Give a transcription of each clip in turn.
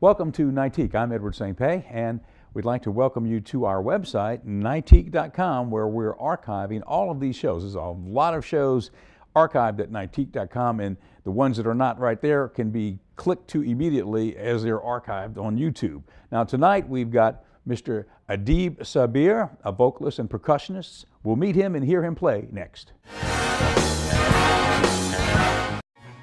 Welcome to Nightique. I'm Edward St. Pé, and we'd like to welcome you to our website, Nightique.com, where we're archiving all of these shows. There's a lot of shows archived at Nightique.com, and the ones that are not right there can be clicked to immediately as they're archived on YouTube. Now tonight we've got Mr. Adib Sabir, a vocalist and percussionist. We'll meet him and hear him play next.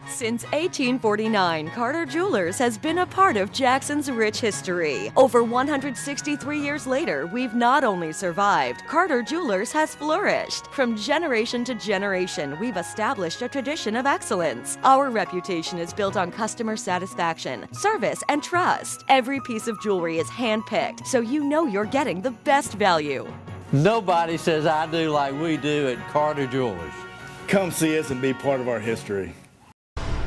Since 1849, Carter Jewelers has been a part of Jackson's rich history. Over 163 years later, we've not only survived, Carter Jewelers has flourished. From generation to generation, we've established a tradition of excellence. Our reputation is built on customer satisfaction, service, and trust. Every piece of jewelry is hand-picked, so you know you're getting the best value. Nobody says I do like we do at Carter Jewelers. Come see us and be part of our history.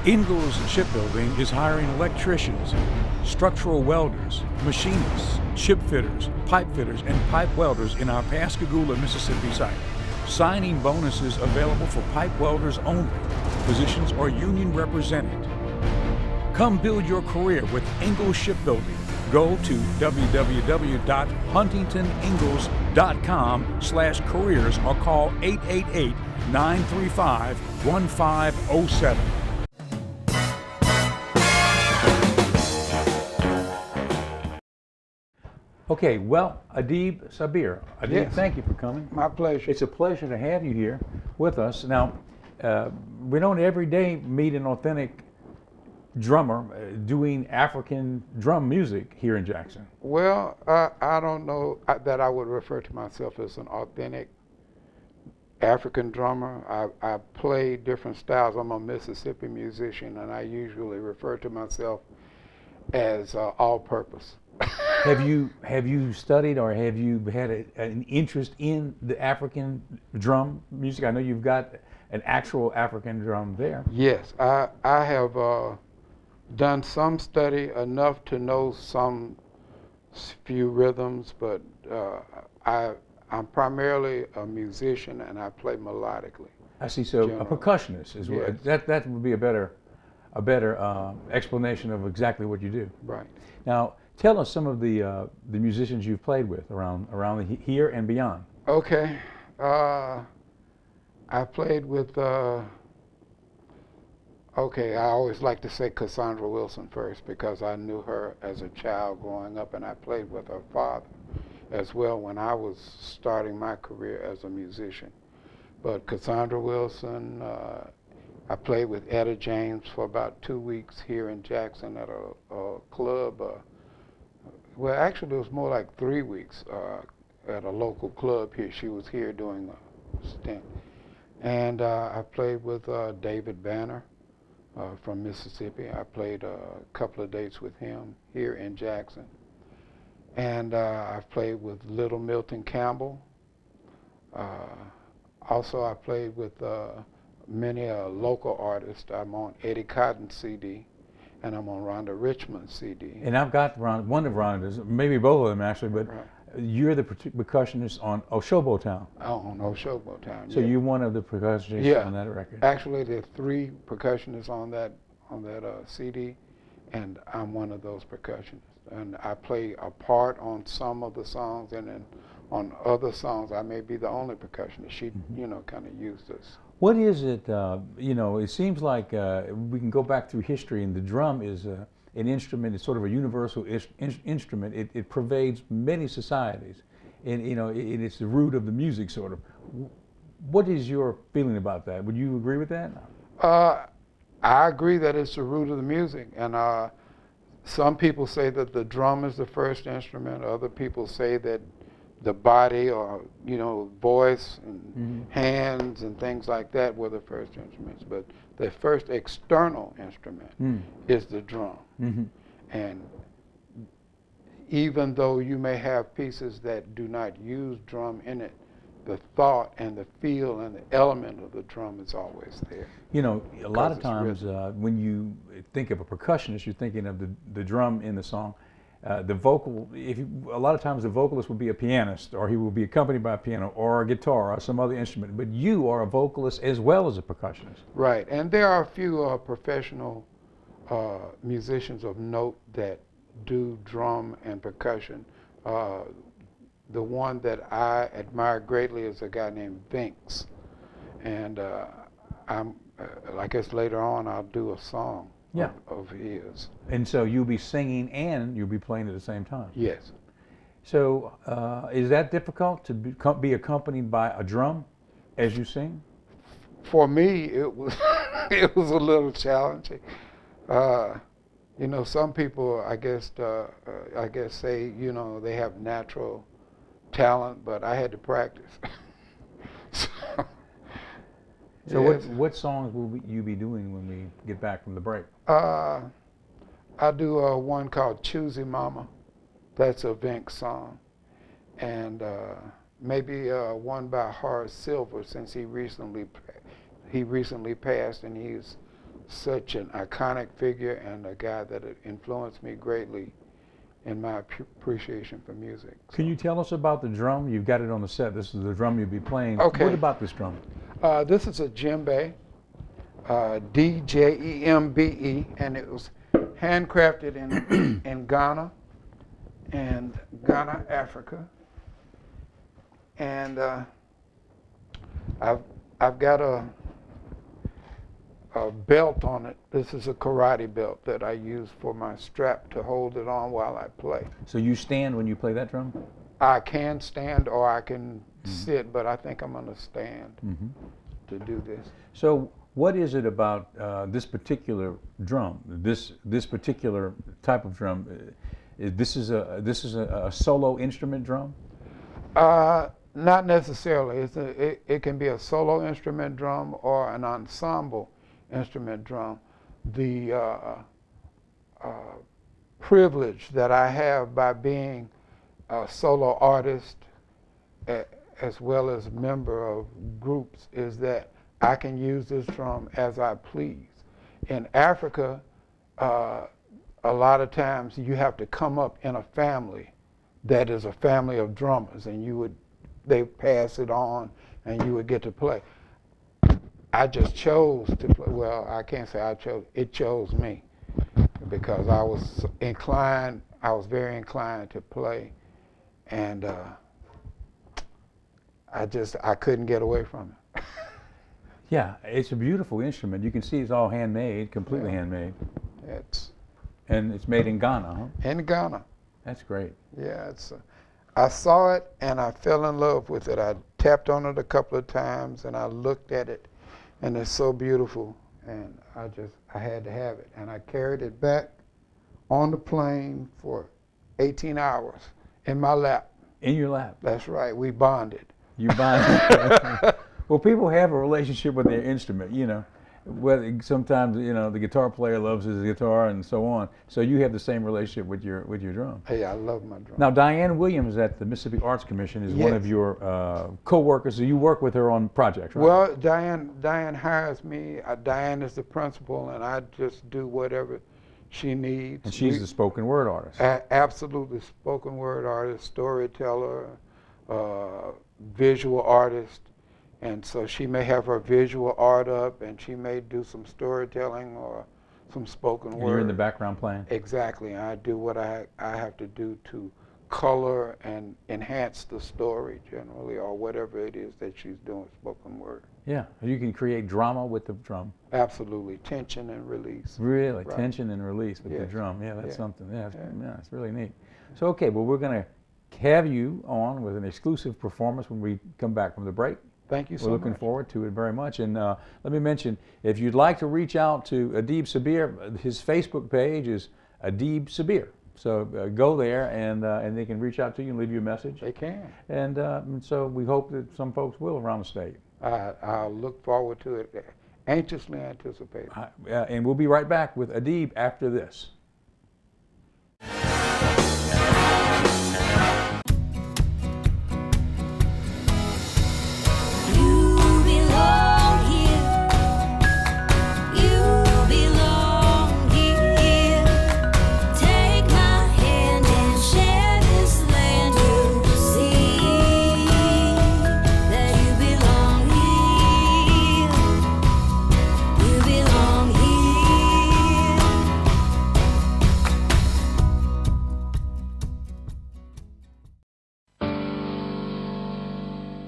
Ingalls Shipbuilding is hiring electricians, structural welders, machinists, ship fitters, pipe fitters, and pipe welders in our Pascagoula, Mississippi site. Signing bonuses available for pipe welders only. Positions are union represented. Come build your career with Ingalls Shipbuilding. Go to www.huntingtoningalls.com/careers or call 888-935-1507. Okay, well, Adib Sabir. Adib, Yes. Thank you for coming. My pleasure. It's a pleasure to have you here with us. Now, we don't every day meet an authentic drummer doing African drum music here in Jackson. Well, I don't know that I would refer to myself as an authentic African drummer. I play different styles. I'm a Mississippi musician, and I usually refer to myself as all-purpose. Have you studied or have you had an interest in the African drum music? I know you've got an actual African drum there. Yes, I have done some study, enough to know some few rhythms, but I'm primarily a musician and I play melodically. I see. So generally. a percussionist is what, Yes. that would be a better explanation of exactly what you do. Right. Now, tell us some of the musicians you've played with around here and beyond. Okay, I played with. Okay, I always like to say Cassandra Wilson first because I knew her as a child growing up, and I played with her father as well when I was starting my career as a musician. But Cassandra Wilson, I played with Etta James for about 2 weeks here in Jackson at a club. Well, actually, it was more like 3 weeks at a local club here. She was here doing a stint. And I played with David Banner from Mississippi. I played a couple of dates with him here in Jackson. And I've played with Little Milton Campbell. Also, I played with many local artists. I'm on Eddie Cotton's CD. And I'm on Rhonda Richmond's CD. And I've got one of Rhonda's, maybe both of them actually, but Right. you're the percussionist on Oshobo Town. On Oshobo Town. So yeah. you're one of the percussionists Yeah. on that record. Actually, there are 3 percussionists on that CD, and I'm one of those percussionists. And I play a part on some of the songs, and then on other songs, I may be the only percussionist. She, kind of used us. What is it, it seems like we can go back through history and the drum is an instrument, it's sort of a universal instrument. It pervades many societies and, it's the root of the music sort of. What is your feeling about that? Would you agree with that? I agree that it's the root of the music. And some people say that the drum is the first instrument. Other people say that the body or, voice and hands and things like that were the first instruments. But the first external instrument is the drum. And even though you may have pieces that do not use drum in it, the thought and the feel and the element of the drum is always there. A lot of times when you think of a percussionist, you're thinking of the drum in the song. The vocal, a lot of times the vocalist will be a pianist, or he will be accompanied by a piano or a guitar or some other instrument, but you are a vocalist as well as a percussionist. Right, and there are a few professional musicians of note that do drum and percussion. The one that I admire greatly is a guy named Vince, and I guess later on I'll do a song of his. And so you'll be singing and you'll be playing at the same time? Yes. So is that difficult to be accompanied by a drum as you sing? For me, it was it was a little challenging. You know, some people, I guess say, you know, they have natural talent, but I had to practice. So yes. what songs will you be doing when we get back from the break? I do one called Choosy Mama. That's a Vince song. And maybe one by Horace Silver, since he recently passed, and he's such an iconic figure and a guy that influenced me greatly in my appreciation for music. So. Can you tell us about the drum? You've got it on the set. This is the drum you'll be playing. Okay. What about this drum? This is a djembe, D-J-E-M-B-E, and it was handcrafted in Ghana, Africa. And I've got a belt on it. This is a karate belt that I use for my strap to hold it on while I play. So you stand when you play that drum? I can stand or I can sit, but I think I'm going to stand to do this. So what is it about this particular drum, this particular type of drum? This is a solo instrument drum? Not necessarily. It can be a solo instrument drum or an ensemble instrument drum. The privilege that I have by being a solo artist as well as member of groups is that I can use this drum as I please. In Africa, a lot of times you have to come up in a family that is a family of drummers, and they pass it on and you would get to play. I just chose to play. Well, I can't say I chose. It chose me because I was very inclined to play, and I couldn't get away from it. Yeah, it's a beautiful instrument. You can see it's all handmade, completely handmade. And it's made in Ghana, huh? In Ghana. That's great. Yeah, I saw it and I fell in love with it. I tapped on it a couple of times and I looked at it, and it's so beautiful, and I had to have it. And I carried it back on the plane for 18 hours in my lap. In your lap? That's right, we bonded. You bonded. Well, people have a relationship with their instrument, you know. Whether sometimes, you know, the guitar player loves his guitar and so on. So you have the same relationship with your drum. Hey, I love my drum. Now, Diane Williams at the Mississippi Arts Commission is one of your co-workers. So you work with her on projects, right? Well, Diane hires me. Diane is the principal, and I just do whatever she needs. And she's the spoken word artist. Absolutely, spoken word artist, storyteller, visual artist. And so she may have her visual art up, and she may do some storytelling or some spoken word. You're in the background playing? Exactly. I do what I have to do to color and enhance the story generally, or whatever it is that she's doing spoken word. Yeah. You can create drama with the drum. Absolutely. Tension and release. Really? Right. Tension and release with the drum. Yeah, that's something. Yeah, it's really neat. So, okay, well, we're going to have you on with an exclusive performance when we come back from the break. Thank you so much. We're looking forward to it very much. And let me mention, if you'd like to reach out to Adib Sabir, his Facebook page is Adib Sabir. So go there, and they can reach out to you and leave you a message. They can. And so we hope that some folks will around the state. I'll look forward to it. Anxiously anticipated. And we'll be right back with Adib after this.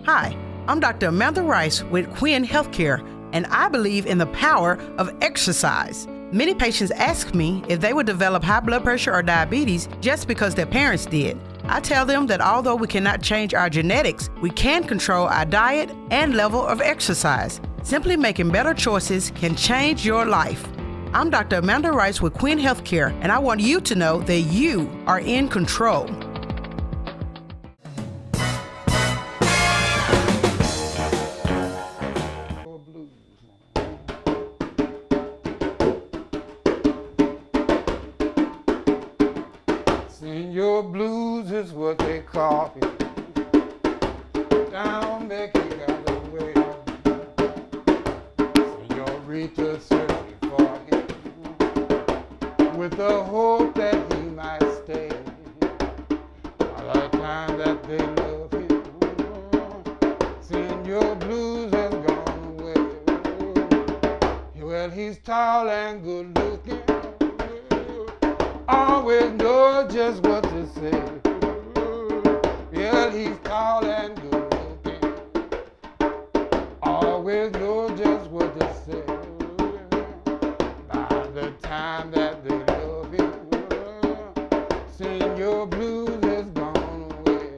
Hi, I'm Dr. Amanda Rice with Quinn Healthcare, and I believe in the power of exercise. Many patients ask me if they would develop high blood pressure or diabetes just because their parents did. I tell them that although we cannot change our genetics, we can control our diet and level of exercise. Simply making better choices can change your life. I'm Dr. Amanda Rice with Quinn Healthcare, and I want you to know that you are in control. Your blues is what they call it. Down back he got away. Senorita searching for him with the hope that he might stay. All the time that they love him, Senor Blues has gone away. Well, he's tall and good looking, always know just what to say. Yeah, he's tall and good looking, always know just what to say. By the time that they love him, Senor Blues has gone away.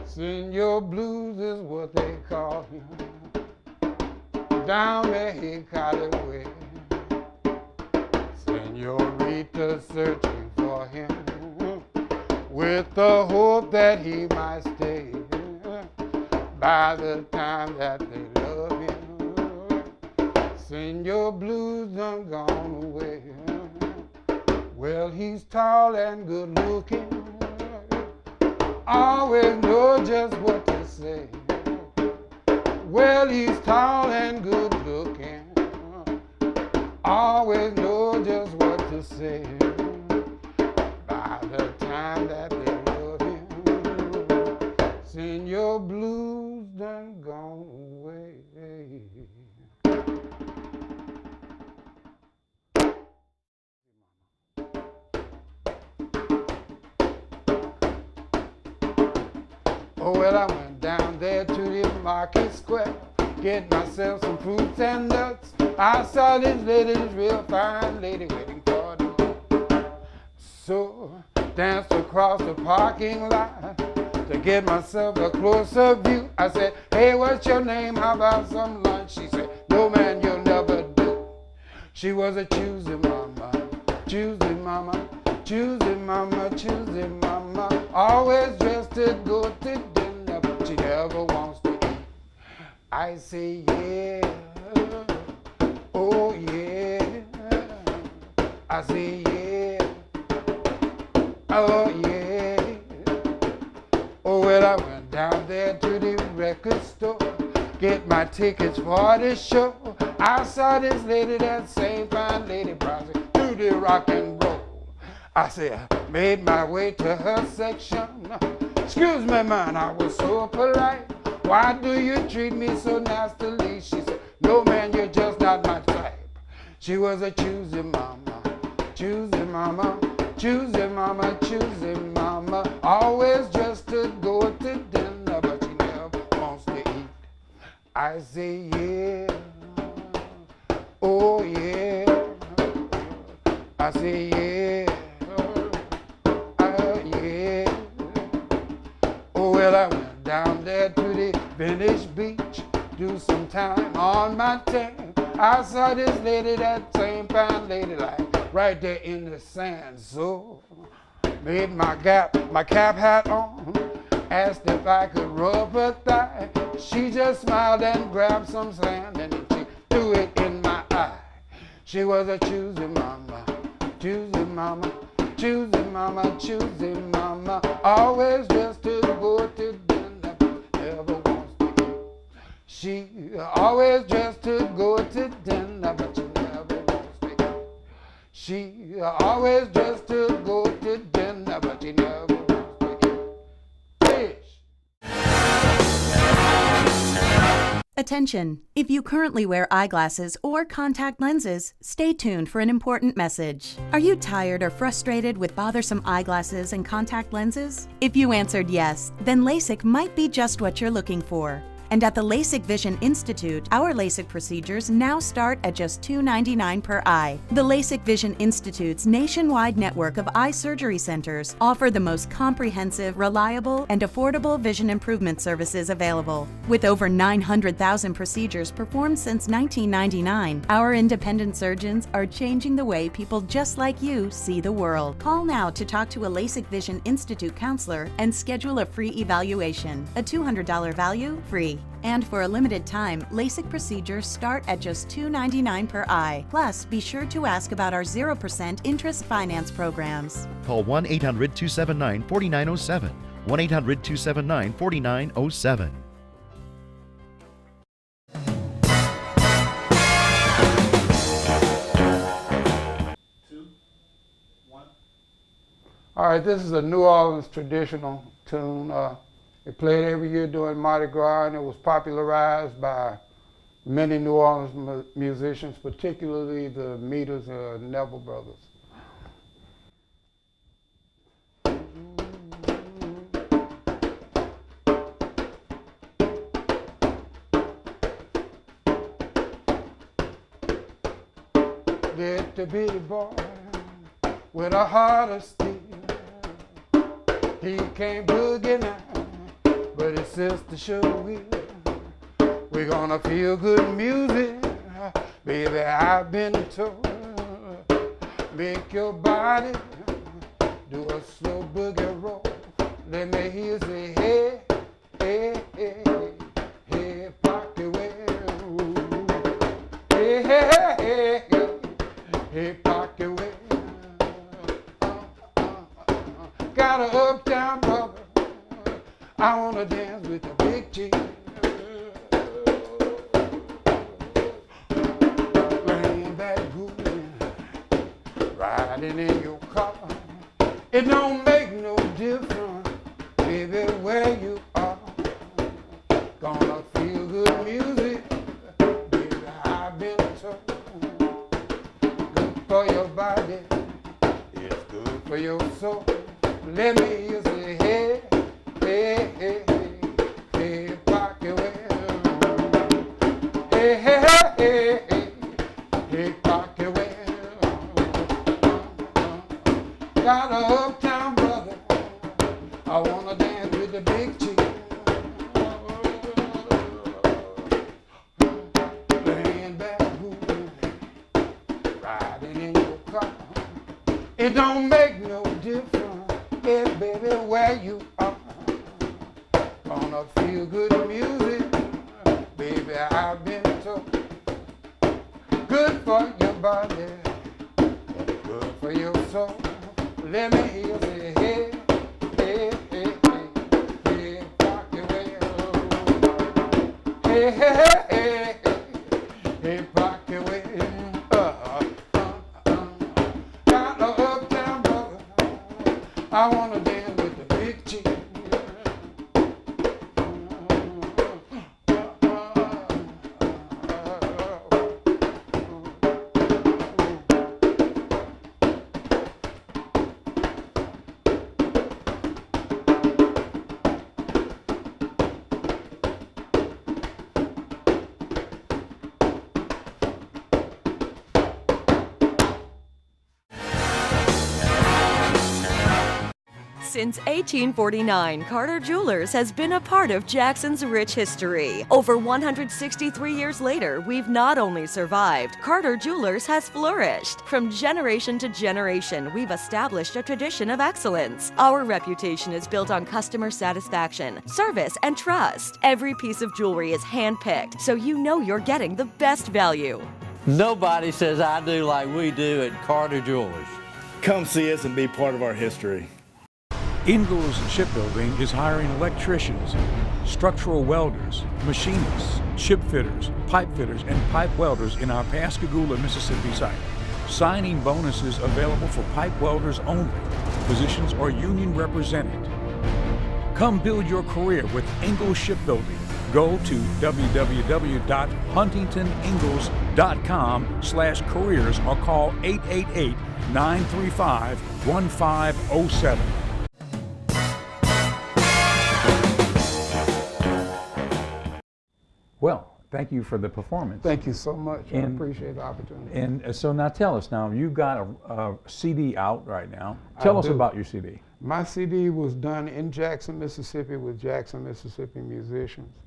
Senor Blues is what they call him. Down there he got away. Senorita searching for him with the hope that he might stay. By the time that they love him, Senor Blues done gone away. Well, he's tall and good looking, always know just what to say. Well, he's tall and good looking, always know just what to say. By the time that they love him, Senor Blues done gone away. Oh, well, I went down there to the market square, get myself some fruits and nuts. I saw this lady, this real fine lady waiting for me. So, danced across the parking lot to get myself a closer view. I said, hey, what's your name? How about some lunch? She said, no, man, you'll never do. She was a choosy mama, choosy mama, choosy mama, choosy mama. Always dressed to go to dinner, but she never wants to eat. I say, yeah, oh yeah. I say, yeah, oh yeah. Oh, well, I went down there to the record store, get my tickets for the show. I saw this lady, that same fine lady, browsing through the rock and roll. I said, I made my way to her section. Excuse me, man, I was so polite. Why do you treat me so nastily? She said, no, man, you're just not my type. She was a choosy mama, choosy mama, choosy mama, choosy mama. Always just to go to dinner, but she never wants to eat. I say, yeah, oh yeah. I say, yeah. Well, I went down there to the Venice Beach, do some time on my tan. I saw this lady, that same fine lady, like right there in the sand. So, made my cap hat on, asked if I could rub her thigh. She just smiled and grabbed some sand and she threw it in my eye. She was a choosy mama, choosy mama, choosy mama, choosy mama. Always just to go to dinner, but never wants to eat. She always dressed to go to dinner, but she never wants to eat. She always dressed to go to dinner, but she never wants to eat. Fish. Attention! If you currently wear eyeglasses or contact lenses, stay tuned for an important message. Are you tired or frustrated with bothersome eyeglasses and contact lenses? If you answered yes, then LASIK might be just what you're looking for. And at the LASIK Vision Institute, our LASIK procedures now start at just $2.99 per eye. The LASIK Vision Institute's nationwide network of eye surgery centers offer the most comprehensive, reliable, and affordable vision improvement services available. With over 900,000 procedures performed since 1999, our independent surgeons are changing the way people just like you see the world. Call now to talk to a LASIK Vision Institute counselor and schedule a free evaluation. A $200 value, free. And for a limited time, LASIK procedures start at just $2.99 per eye. Plus, be sure to ask about our 0% interest finance programs. Call 1-800-279-4907. 1-800-279-4907. All right, this is a New Orleans traditional tune. They played every year during Mardi Gras, and it was popularized by many New Orleans musicians, particularly the Meters and Neville brothers. Little bitty boy with a heart of steel, he can't boogie now, but his sister sure will. We're gonna feel good music, baby, I've been told. Make your body do a slow boogie roll. Let me hear you say, hey, hey, hey, hey, pocket well. Hey, hey, hey, hey, hey, pocket well. Got a uptown brother, I wanna dance with the big chick. Laying back good, riding in your car. It don't make no difference, baby, where you are. Gonna feel good music, baby, I've been told. Good for your body, it's good for your soul. Let me hear you say, hey, hey, hey, hey, hey, pocket well. Hey, hey, hey, hey, hey, pocket well. Got a uptown brother, I wanna dance with the big chick. Laying back good, riding in your car. It don't make no difference, yeah, baby, where you are. Gonna feel good music, baby, I've been told. Good for your body, good for your soul. Let me hear you say, hey, hey, hey, hey, hey, pocket well. Hey, hey, hey, hey, hey, pocket well. Got a uptown brother, I wanna dance with the big chick. Since 1849, Carter Jewelers has been a part of Jackson's rich history. Over 163 years later, we've not only survived, Carter Jewelers has flourished. From generation to generation, we've established a tradition of excellence. Our reputation is built on customer satisfaction, service, and trust. Every piece of jewelry is handpicked, so you know you're getting the best value. Nobody says I do like we do at Carter Jewelers. Come see us and be part of our history. Ingalls Shipbuilding is hiring electricians, structural welders, machinists, ship fitters, pipe fitters, and pipe welders in our Pascagoula, Mississippi site. Signing bonuses available for pipe welders only. Positions are union represented. Come build your career with Ingalls Shipbuilding. Go to www.huntingtoningalls.com/careers or call 888-935-1507. Well, thank you for the performance. Thank you so much. I appreciate the opportunity. And so now tell us, now you've got a CD out right now. Tell us about your CD. My CD was done in Jackson, Mississippi with Jackson, Mississippi musicians.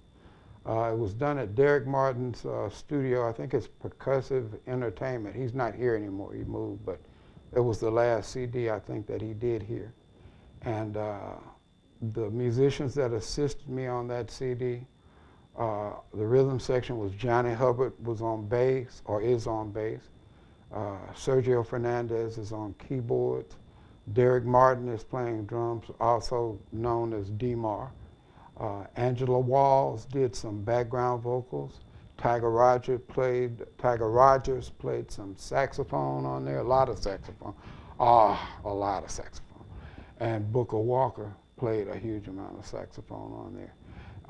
It was done at Derek Martin's studio. I think it's Percussive Entertainment. He's not here anymore, he moved, but it was the last CD I think that he did here. And the musicians that assisted me on that CD, the rhythm section was Johnny Hubbard was on bass, or is on bass. Sergio Fernandez is on keyboards. Derek Martin is playing drums, also known as D-Mar. Angela Walls did some background vocals. Tiger Rogers played some saxophone on there, a lot of saxophone. And Booker Walker played a huge amount of saxophone on there.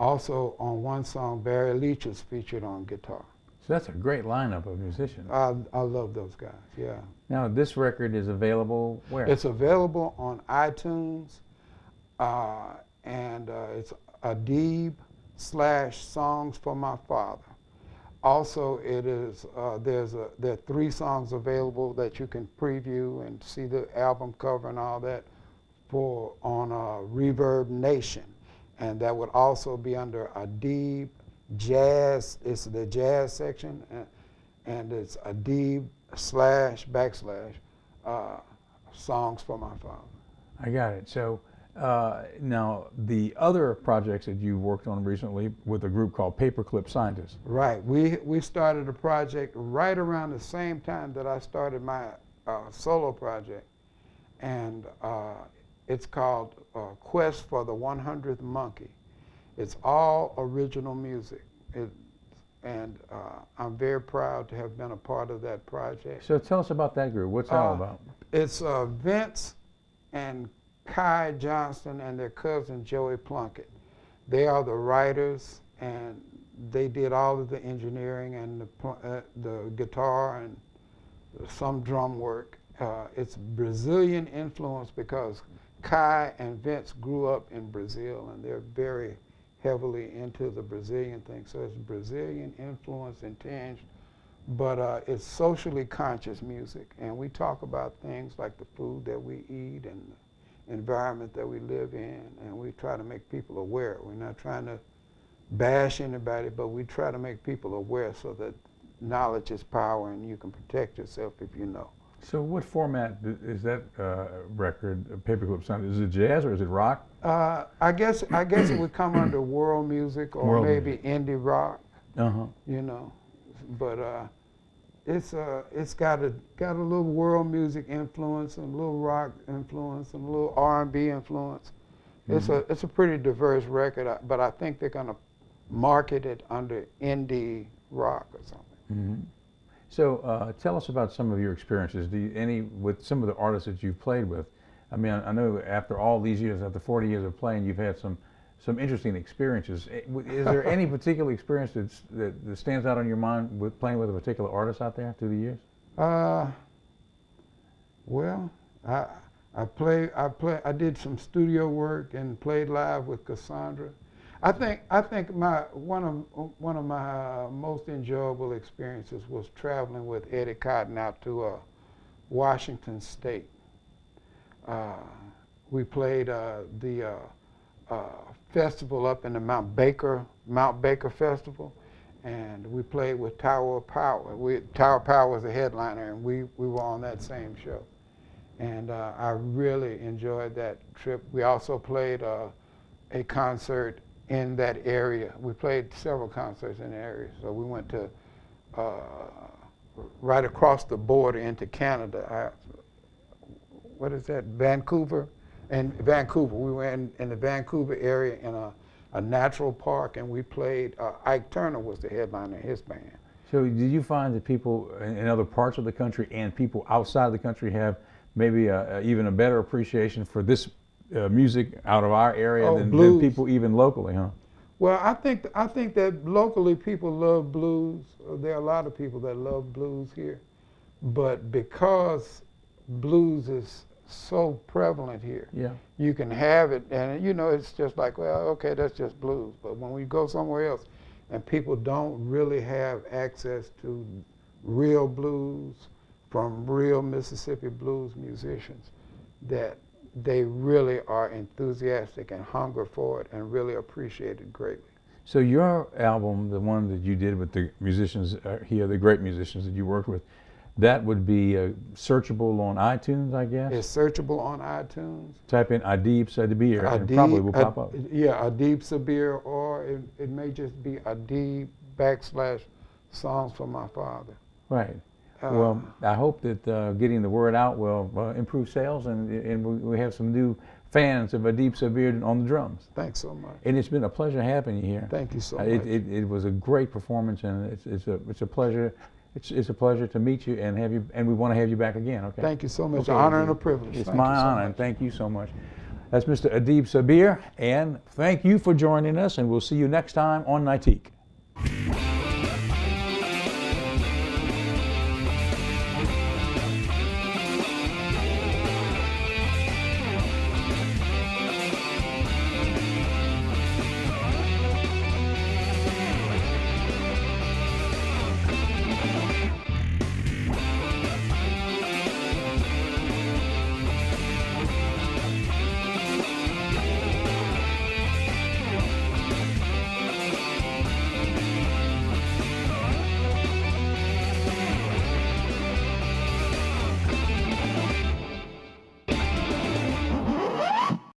Also, on one song, Barry Leach is featured on guitar. So that's a great lineup of musicians. I love those guys, yeah. Now, this record is available where? It's available on iTunes, and it's Adib/Songs for My Father. Also, it is there are 3 songs available that you can preview and see the album cover and all that on Reverb Nation, and that would also be under Adib Jazz. It's the jazz section, and it's Adib/Songs for My Father. I got it. So now the other projects that you've worked on recently with a group called Paperclip Scientists. Right. We started a project right around the same time that I started my solo project, and it's called Quest for the 100th Monkey. It's all original music, and I'm very proud to have been a part of that project. So tell us about that group. What's that all about? It's Vince and Kai Johnston and their cousin Joey Plunkett. They are the writers, and they did all of the engineering and the guitar and some drum work. It's Brazilian influence because Kai and Vince grew up in Brazil, and they're very heavily into the Brazilian thing. So it's Brazilian influence and tinged, but it's socially conscious music. And we talk about things like the food that we eat and the environment that we live in, and we try to make people aware. We're not trying to bash anybody, but we try to make people aware so that knowledge is power and you can protect yourself if you know. So what format is that record, Paperclip Scientists? Is it jazz or is it rock? I guess it would come under world music or World maybe indie rock. You know, but it's got a little world music influence and a little rock influence and a little R&B influence. It's a pretty diverse record, but I think they're gonna market it under indie rock or something. So tell us about some of your experiences. With some of the artists that you've played with? I mean, I know after all these years, after 40 years of playing, you've had some interesting experiences. Is there any particular experience that stands out on your mind with playing with a particular artist out there through the years? Well, I did some studio work and played live with Cassandra. I think one of my most enjoyable experiences was traveling with Eddie Cotton out to Washington State. We played the festival up in the Mount Baker Festival, and we played with Tower of Power. Tower of Power was the headliner, and we were on that same show. And I really enjoyed that trip. We also played a concert in that area. We played several concerts in the area. So we went to right across the border into Canada. What is that? Vancouver, In Vancouver. We were in the Vancouver area in a natural park, and we played, Ike Turner was the headliner in his band. So did you find that people in other parts of the country and people outside of the country have maybe even a better appreciation for this music out of our area than people even locally, huh? Well, I think that locally people love blues. There are a lot of people that love blues here. But because blues is so prevalent here, yeah, you can have it, and you know, it's just like, well, okay, that's just blues. But when we go somewhere else and people don't really have access to real blues from real Mississippi blues musicians, that they really are enthusiastic and hunger for it and really appreciate it greatly. So your album, the one that you did with the musicians here, the great musicians that you worked with, that would be searchable on iTunes, I guess? It's searchable on iTunes. Type in Adib Sabir and it probably will pop up. Yeah, Adib Sabir, or it may just be Adib / Songs for My Father. Right. Well, I hope that getting the word out will improve sales, and we have some new fans of Adib Sabir on the drums. Thanks so much. And it's been a pleasure having you here. Thank you so much. It was a great performance, and it's a pleasure. It's a pleasure to meet you and have you, and we want to have you back again. Okay. Thank you so much. Okay, Honor and a privilege. It's my honor, and thank you so much. That's Mr. Adib Sabir, and thank you for joining us, and we'll see you next time on Nightique.